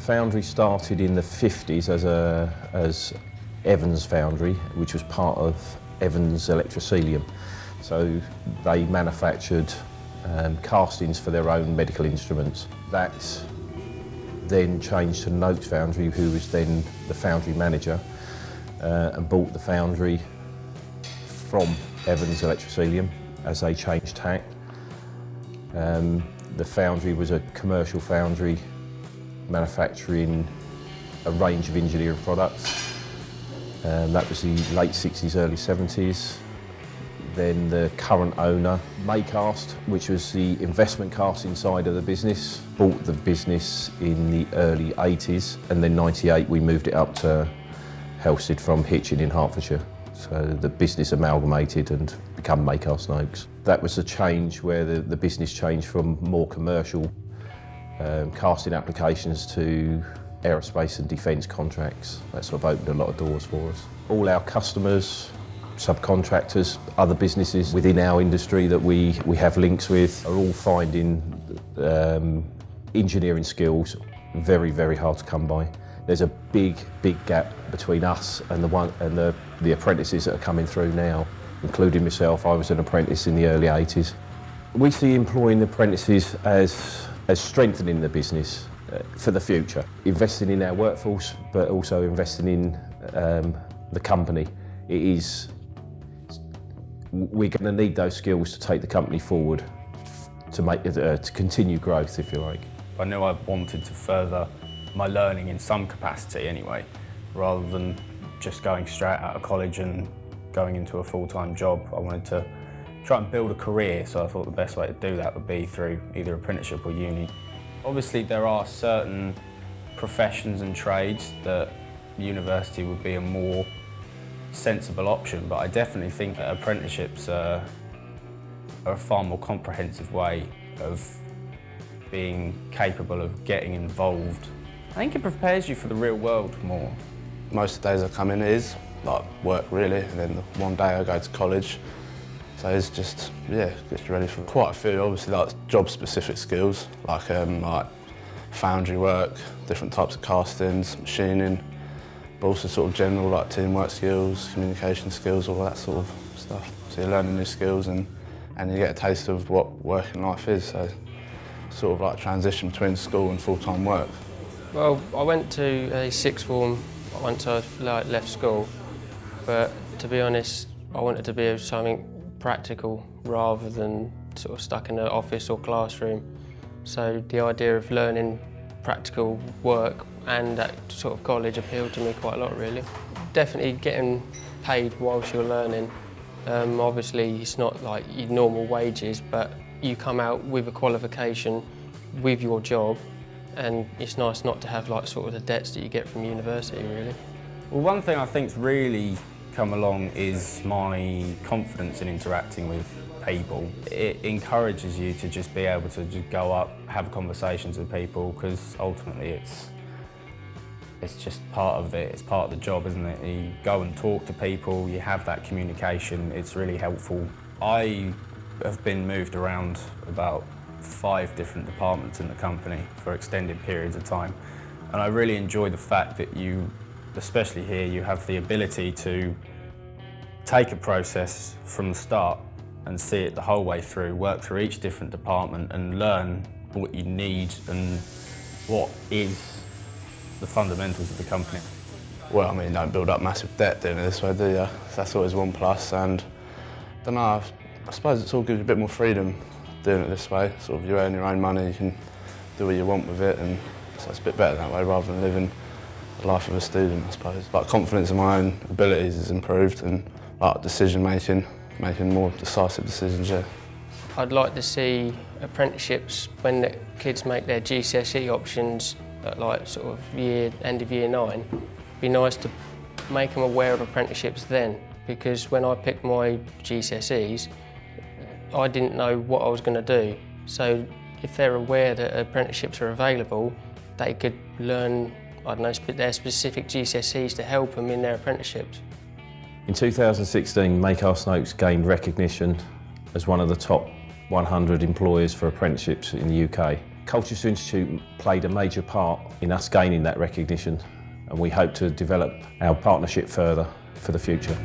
foundry started in the 50s as Evans Foundry, which was part of Evans Electrocelium. So they manufactured castings for their own medical instruments. That then changed to Nokes Foundry, who was then the foundry manager, and bought the foundry from Evans Electrocelium as they changed tack. The foundry was a commercial foundry manufacturing a range of engineering products. That was the late 60s, early 70s. Then the current owner, Maycast, which was the investment casting side of the business, bought the business in the early 80s, and then 98 we moved it up to Helsted from Hitchin in Hertfordshire. So the business amalgamated and become Maycast-Nokes. That was a change where the business changed from more commercial casting applications to aerospace and defence contracts. That sort of opened a lot of doors for us. All our customers, subcontractors, other businesses within our industry that we have links with are all finding engineering skills very, very hard to come by. There's a big gap between us and the apprentices that are coming through now, including myself. I was an apprentice in the early 80s. We see employing apprentices as strengthening the business for the future, investing in our workforce, but also investing in the company. We're going to need those skills to take the company forward, to continue growth, if you like. I knew I wanted to further my learning in some capacity anyway, rather than just going straight out of college and going into a full-time job. I wanted to try and build a career, so I thought the best way to do that would be through either apprenticeship or uni. Obviously there are certain professions and trades that university would be a more sensible option, but I definitely think that apprenticeships are a far more comprehensive way of being capable of getting involved. I think it prepares you for the real world more. Most of the days I come in is like work really, and then one day I go to college. So it's just, yeah, gets you ready for quite a few, obviously like job-specific skills, like foundry work, different types of castings, machining, but also sort of general like teamwork skills, communication skills, all that sort of stuff. So you're learning new skills and you get a taste of what working life is, so sort of like transition between school and full-time work. Well, I went to a sixth form once I left school, but to be honest, I wanted to be something practical rather than sort of stuck in an office or classroom. So the idea of learning practical work and at sort of college appealed to me quite a lot, really. Definitely getting paid whilst you're learning. Obviously, it's not like your normal wages, but you come out with a qualification with your job, and it's nice not to have like sort of the debts that you get from university, really. Well, one thing I think's really come along is my confidence in interacting with people. It encourages you to just be able to just go up, have conversations with people, because ultimately it's just part of it, it's part of the job, isn't it? You go and talk to people, you have that communication, it's really helpful. I have been moved around about 5 different departments in the company for extended periods of time, and I really enjoy the fact that you, especially here, you have the ability to take a process from the start and see it the whole way through, work through each different department and learn what you need and what is the fundamentals of the company. Well, I mean, you don't build up massive debt doing it this way, do you? So that's always one plus, and I don't know, I suppose it all gives you a bit more freedom doing it this way. Sort of you earn your own money, you can do what you want with it, and so it's a bit better that way rather than living the life of a student, I suppose. Like, confidence in my own abilities is improved, and like decision making more decisive decisions, yeah. I'd like to see apprenticeships when the kids make their GCSE options at like sort of end of year 9. It'd be nice to make them aware of apprenticeships then, because when I picked my GCSEs, I didn't know what I was going to do. So if they're aware that apprenticeships are available, they could learn, I don't know, their specific GCSEs to help them in their apprenticeships. In 2016, Maycast-Nokes gained recognition as one of the top 100 employers for apprenticeships in the UK. Colchester Institute played a major part in us gaining that recognition, and we hope to develop our partnership further for the future.